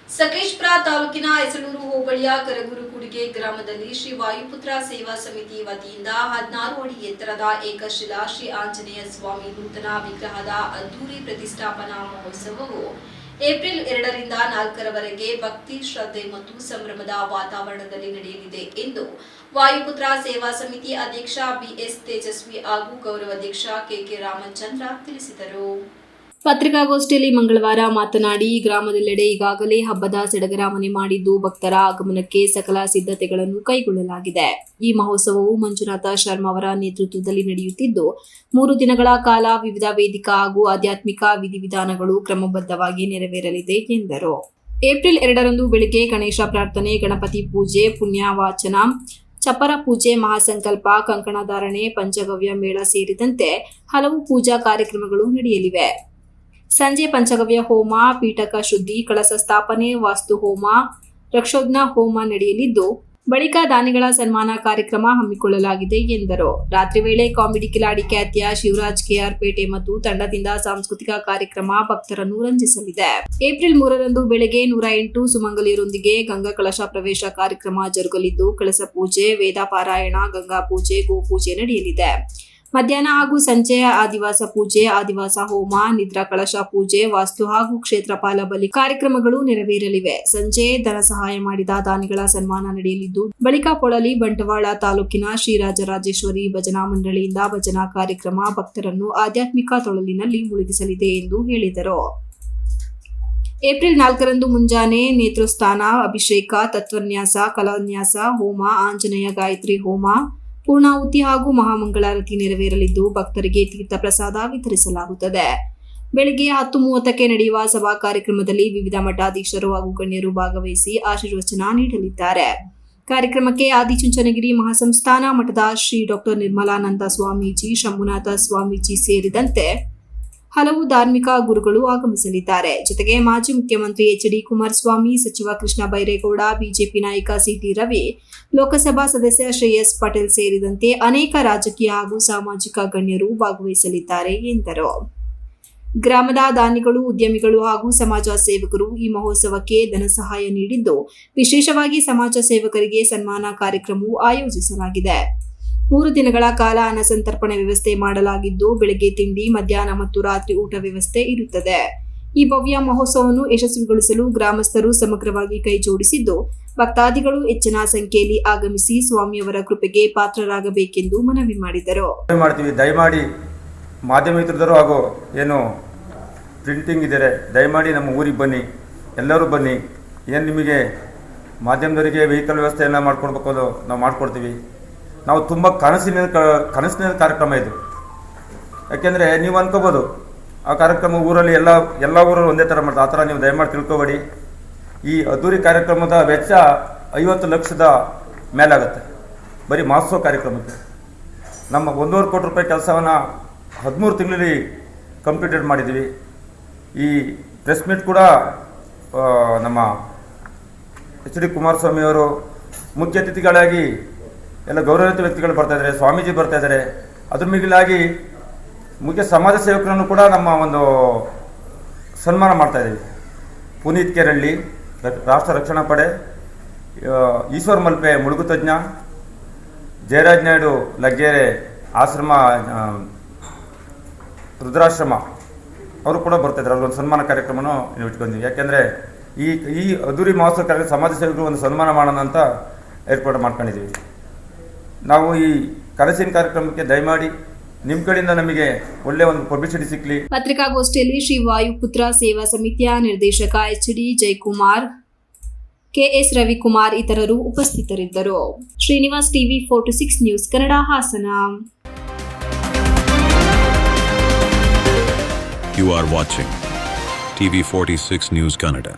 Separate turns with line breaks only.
ಸಕಲೇಶಪುರ ತಾಲೂಕಿನ ಹೆಸಳೂರು ಹೋಬಳಿಯ ಕರಗುರುಕುಡಿಗೆ ಗ್ರಾಮದಲ್ಲಿ ಶ್ರೀ ವಾಯುಪುತ್ರ ಸೇವಾ ಸಮಿತಿ ವತಿಯಿಂದ 16 ಅಡಿ ಎತ್ತರದ ಏಕಶಿಲಾ ಶ್ರೀ ಆಂಜನೇಯ ಸ್ವಾಮಿ ನೂತನ ವಿಗ್ರಹದ ಅದ್ದೂರಿ ಪ್ರತಿಷ್ಠಾಪನಾ ಮಹೋತ್ಸವವು ಏಪ್ರಿಲ್ 2 ರಿಂದ 4 ರವರೆಗೆ ಭಕ್ತಿ ಶ್ರದ್ಧೆ ಮತ್ತು ಸಂಭ್ರಮದ ವಾತಾವರಣದಲ್ಲಿ ನಡೆಯಲಿದೆ ಎಂದು ವಾಯುಪುತ್ರ ಸೇವಾ ಸಮಿತಿ ಅಧ್ಯಕ್ಷ ಬಿಎಸ್ ತೇಜಸ್ವಿ ಹಾಗೂ ಗೌರವಾಧ್ಯಕ್ಷ ಕೆಕೆ ರಾಮಚಂದ್ರ ತಿಳಿಸಿದರು. ಪತ್ರಿಕಾಗೋಷ್ಠಿಯಲ್ಲಿ ಮಂಗಳವಾರ ಮಾತನಾಡಿ, ಗ್ರಾಮದೆಲ್ಲೆಡೆ ಈಗಾಗಲೇ ಹಬ್ಬದ ಸಡಗರ ಮನೆ ಮಾಡಿದ್ದು ಭಕ್ತರ ಆಗಮನಕ್ಕೆ ಸಕಲ ಸಿದ್ಧತೆಗಳನ್ನು ಕೈಗೊಳ್ಳಲಾಗಿದೆ. ಈ ಮಹೋತ್ಸವವು ಮಂಜುನಾಥ ಶರ್ಮಾ ಅವರ ನೇತೃತ್ವದಲ್ಲಿ ನಡೆಯುತ್ತಿದ್ದು 3 ದಿನಗಳ ಕಾಲ ವಿವಿಧ ವೇದಿಕಾ ಹಾಗೂ ಆಧ್ಯಾತ್ಮಿಕ ವಿಧಿವಿಧಾನಗಳು ಕ್ರಮಬದ್ಧವಾಗಿ ನೆರವೇರಲಿದೆ ಎಂದರು. ಏಪ್ರಿಲ್ 2 ರಂದು ಬೆಳಗ್ಗೆ ಗಣೇಶ ಪ್ರಾರ್ಥನೆ, ಗಣಪತಿ ಪೂಜೆ, ಪುಣ್ಯವಾಚನ, ಚಪ್ಪರ ಪೂಜೆ, ಮಹಾಸಂಕಲ್ಪ, ಕಂಕಣಧಾರಣೆ, ಪಂಚಗವ್ಯ ಮೇಳ ಸೇರಿದಂತೆ ಹಲವು ಪೂಜಾ ಕಾರ್ಯಕ್ರಮಗಳು ನಡೆಯಲಿವೆ. ಸಂಜೆ ಪಂಚಗವ್ಯ ಹೋಮ, ಪೀಠಕ ಶುದ್ಧಿ, ಕಳಸ ಸ್ಥಾಪನೆ, ವಾಸ್ತು ಹೋಮ, ರಕ್ಷೋಜ್ಞ ಹೋಮ ನಡೆಯಲಿದ್ದು ಬಳಿಕ ದಾನಿಗಳ ಸನ್ಮಾನ ಕಾರ್ಯಕ್ರಮ ಹಮ್ಮಿಕೊಳ್ಳಲಾಗಿದೆ ಎಂದರು. ರಾತ್ರಿ ವೇಳೆ ಕಾಮಿಡಿ ಕಿಲಾಡಿ ಖ್ಯಾತಿಯ ಶಿವರಾಜ್ ಕೆಆರ್ ಪೇಟೆ ಮತ್ತು ತಂಡದಿಂದ ಸಾಂಸ್ಕೃತಿಕ ಕಾರ್ಯಕ್ರಮ ಭಕ್ತರನ್ನು ರಂಜಿಸಲಿದೆ. ಏಪ್ರಿಲ್ 3 ರಂದು ಬೆಳಗ್ಗೆ 108 ಸುಮಂಗಲಿಯರೊಂದಿಗೆ ಗಂಗಾ ಕಳಶ ಪ್ರವೇಶ ಕಾರ್ಯಕ್ರಮ ಜರುಗಲಿದ್ದು ಕಳಸ ಪೂಜೆ, ವೇದ ಪಾರಾಯಣ, ಗಂಗಾ ಪೂಜೆ, ಗೋಪೂಜೆ ನಡೆಯಲಿದೆ. ಮಧ್ಯಾಹ್ನ ಹಾಗೂ ಸಂಜೆ ಆದಿವಾಸ ಪೂಜೆ, ಆದಿವಾಸ ಹೋಮ, ನಿದ್ರಾ ಕಳಶ ಪೂಜೆ, ವಾಸ್ತು ಹಾಗೂ ಕ್ಷೇತ್ರಪಾಲ ಬಲಿ ಕಾರ್ಯಕ್ರಮಗಳು ನೆರವೇರಲಿವೆ. ಸಂಜೆ ಧನ ಸಹಾಯ ಮಾಡಿದ ದಾನಿಗಳ ಸನ್ಮಾನ ನಡೆಯಲಿದ್ದು ಬಳಿಕ ಪೊಳಲಿ ಬಂಟ್ವಾಳ ತಾಲೂಕಿನ ಶ್ರೀರಾಜರಾಜೇಶ್ವರಿ ಭಜನಾ ಮಂಡಳಿಯಿಂದ ಭಜನಾ ಕಾರ್ಯಕ್ರಮ ಭಕ್ತರನ್ನು ಆಧ್ಯಾತ್ಮಿಕ ತೊಳಲಿನಲ್ಲಿ ಮುಳುಗಿಸಲಿದೆ ಎಂದು ಹೇಳಿದರು. ಏಪ್ರಿಲ್ 4 ರಂದು ಮುಂಜಾನೆ ನೇತ್ರೋತ್ಥಾನ, ಅಭಿಷೇಕ, ತತ್ವನ್ಯಾಸ, ಕಲಾನ್ಯಾಸ ಹೋಮ, ಆಂಜನೇಯ ಗಾಯತ್ರಿ ಹೋಮ, ಪೂರ್ಣಾಹುತಿ ಹಾಗೂ ಮಹಾಮಂಗಳಾರತಿ ನೆರವೇರಲಿದ್ದು ಭಕ್ತರಿಗೆ ತೀರ್ಥ ಪ್ರಸಾದ ವಿತರಿಸಲಾಗುತ್ತದೆ. ಬೆಳಗ್ಗೆ 10:30ಕ್ಕೆ ನಡೆಯುವ ಸಭಾ ಕಾರ್ಯಕ್ರಮದಲ್ಲಿ ವಿವಿಧ ಮಠಾಧೀಶರು ಹಾಗೂ ಗಣ್ಯರು ಭಾಗವಹಿಸಿ ಆಶೀರ್ವಚನ ನೀಡಲಿದ್ದಾರೆ. ಕಾರ್ಯಕ್ರಮಕ್ಕೆ ಆದಿಚುಂಚನಗಿರಿ ಮಹಾಸಂಸ್ಥಾನ ಮಠದ ಶ್ರೀ ಡಾ. ನಿರ್ಮಲಾನಂದ ಸ್ವಾಮೀಜಿ, ಶಂಭುನಾಥ ಸ್ವಾಮೀಜಿ ಸೇರಿದಂತೆ ಹಲವು ಧಾರ್ಮಿಕ ಗುರುಗಳು ಆಗಮಿಸಲಿದ್ದಾರೆ. ಜೊತೆಗೆ ಮಾಜಿ ಮುಖ್ಯಮಂತ್ರಿ ಎಚ್.ಡಿ. ಕುಮಾರಸ್ವಾಮಿ, ಸಚಿವ ಕೃಷ್ಣ ಬೈರೇಗೌಡ, ಬಿಜೆಪಿ ನಾಯಕ ಸಿ.ಟಿ. ರವಿ, ಲೋಕಸಭಾ ಸದಸ್ಯ ಶ್ರೇಯಸ್ ಪಟೇಲ್ ಸೇರಿದಂತೆ ಅನೇಕ ರಾಜಕೀಯ ಹಾಗೂ ಸಾಮಾಜಿಕ ಗಣ್ಯರು ಭಾಗವಹಿಸಲಿದ್ದಾರೆ ಎಂದರು. ಗ್ರಾಮದ ದಾನಿಗಳು, ಉದ್ಯಮಿಗಳು ಹಾಗೂ ಸಮಾಜ ಸೇವಕರು ಈ ಮಹೋತ್ಸವಕ್ಕೆ ಧನ ಸಹಾಯ ನೀಡಿದ್ದು ವಿಶೇಷವಾಗಿ ಸಮಾಜ ಸೇವಕರಿಗೆ ಸನ್ಮಾನ ಕಾರ್ಯಕ್ರಮವೂ ಆಯೋಜಿಸಲಾಗಿದೆ. 3 ದಿನಗಳ ಕಾಲ ಅನ್ನಸಂತರ್ಪಣೆ ವ್ಯವಸ್ಥೆ ಮಾಡಲಾಗಿದ್ದು ಬೆಳಗ್ಗೆ ತಿಂಡಿ, ಮಧ್ಯಾಹ್ನ ಮತ್ತು ರಾತ್ರಿ ಊಟ ವ್ಯವಸ್ಥೆ ಇರುತ್ತದೆ. ಈ ಭವ್ಯ ಮಹೋತ್ಸವವನ್ನು ಯಶಸ್ವಿಗೊಳಿಸಲು ಗ್ರಾಮಸ್ಥರು ಸಮಗ್ರವಾಗಿ ಕೈ ಜೋಡಿಸಿದ್ದು ಭಕ್ತಾದಿಗಳು ಹೆಚ್ಚಿನ ಸಂಖ್ಯೆಯಲ್ಲಿ ಆಗಮಿಸಿ ಸ್ವಾಮಿಯವರ ಕೃಪೆಗೆ ಪಾತ್ರರಾಗಬೇಕೆಂದು ಮನವಿ ಮಾಡಿದರು.
ದಯಮಾಡಿ ಮಾಧ್ಯಮ ಮಿತ್ರರು ಹಾಗೂ ಏನು ಪ್ರಿಂಟಿಂಗ್ ಇದ್ದಾರೆ, ದಯಮಾಡಿ ನಮ್ಮ ಊರಿಗೆ ಬನ್ನಿ, ಎಲ್ಲರೂ ಬನ್ನಿ. ಏನು ನಿಮಗೆ ಮಾಧ್ಯಮದವರಿಗೆ ವೆಹಿಕಲ್ ವ್ಯವಸ್ಥೆಯನ್ನು ಮಾಡ್ಕೊಡ್ಬೇಕು, ಅದು ನಾವು ಮಾಡಿಕೊಡ್ತೀವಿ. ನಾವು ತುಂಬ ಕನಸಿನ ಕಾರ್ಯಕ್ರಮ ಇದು. ಯಾಕೆಂದರೆ ನೀವು ಅನ್ಕೋಬೋದು ಆ ಕಾರ್ಯಕ್ರಮ ಊರಲ್ಲಿ ಎಲ್ಲ ಊರಲ್ಲಿ ಒಂದೇ ಥರ ಮಾಡ್ತಾರೆ, ಆ ಥರ ನೀವು ದಯಮಾಡಿ ತಿಳ್ಕೊಬೇಡಿ. ಈ ಅದ್ದೂರಿ ಕಾರ್ಯಕ್ರಮದ ವೆಚ್ಚ 50 ಲಕ್ಷದ ಮೇಲಾಗುತ್ತೆ ಬರೀ ಮಹೋತ್ಸವ ಕಾರ್ಯಕ್ರಮಕ್ಕೆ. ನಮ್ಮ 1.5 ಕೋಟಿ ರೂಪಾಯಿ ಕೆಲಸವನ್ನು 13 ತಿಂಗಳಲ್ಲಿ ಕಂಪ್ಲೀಟೆಡ್ ಮಾಡಿದ್ದೀವಿ. ಈ ಪ್ರೆಸ್ ಮೀಟ್ ಕೂಡ ನಮ್ಮ ಎಚ್.ಡಿ. ಕುಮಾರಸ್ವಾಮಿಯವರು ಮುಖ್ಯ ಅತಿಥಿಗಳಾಗಿ ಎಲ್ಲ ಗೌರವಿತ ವ್ಯಕ್ತಿಗಳು ಬರ್ತಾಯಿದ್ದಾರೆ, ಸ್ವಾಮೀಜಿ ಬರ್ತಾಯಿದ್ದಾರೆ. ಅದ್ರ ಮಿಗಿಲಾಗಿ ಮುಖ್ಯ ಸಮಾಜ ಸೇವಕರನ್ನು ಕೂಡ ನಮ್ಮ ಒಂದು ಸನ್ಮಾನ ಮಾಡ್ತಾಯಿದ್ದೀವಿ. ಪುನೀತ್ ಕೆರಳ್ಳಿ, ರಾಷ್ಟ್ರ ರಕ್ಷಣಾ ಪಡೆ, ಈಶ್ವರ್ ಮಲ್ಪೆ ಮುಳುಗು ತಜ್ಞ, ಜಯರಾಜ್ ನಾಯ್ಡು ಲಗ್ಗೆರೆ ಆಶ್ರಮ ರುದ್ರಾಶ್ರಮ ಅವರು ಕೂಡ ಬರ್ತಾಯಿದ್ದಾರೆ. ಅವ್ರಿಗೊಂದು ಸನ್ಮಾನ ಕಾರ್ಯಕ್ರಮನೂ ನೀವು ಇಟ್ಕೊಂಡಿದ್ದೀವಿ. ಯಾಕೆಂದರೆ ಈ ಅದ್ದೂರಿ ಮಹೋತ್ಸವ ಕಾರ್ಯಕ್ರಮ ಸಮಾಜ ಸೇವಕರು ಒಂದು ಸನ್ಮಾನ ಮಾಡೋಣ ಅಂತ ಏರ್ಪಾಡು ಮಾಡ್ಕೊಂಡಿದ್ದೀವಿ. ನಾವು ಈ ಕನಸಿನ ಕಾರ್ಯಕ್ರಮಕ್ಕೆ ದಯಮಾಡಿ ನಿಮ್ಮ ಕಡೆಯಿಂದ ನಮಗೆ ಒಳ್ಳೆಯ ಒಂದು ಪಬ್ಲಿಸಿಟಿ ಸಿಕ್ಕಲಿ.
ಪತ್ರಿಕಾಗೋಷ್ಠಿಯಲ್ಲಿ ಶ್ರೀ ವಾಯುಪುತ್ರ ಸೇವಾ ಸಮಿತಿಯ ನಿರ್ದೇಶಕ ಎಚ್.ಡಿ. ಜಯಕುಮಾರ್, ಕೆಎಸ್ ರವಿಕುಮಾರ್ ಇತರರು ಉಪಸ್ಥಿತರಿದ್ದರು. Srinivas, TV 46 news Kannada, Hassan.
You are watching TV 46 News Kannada.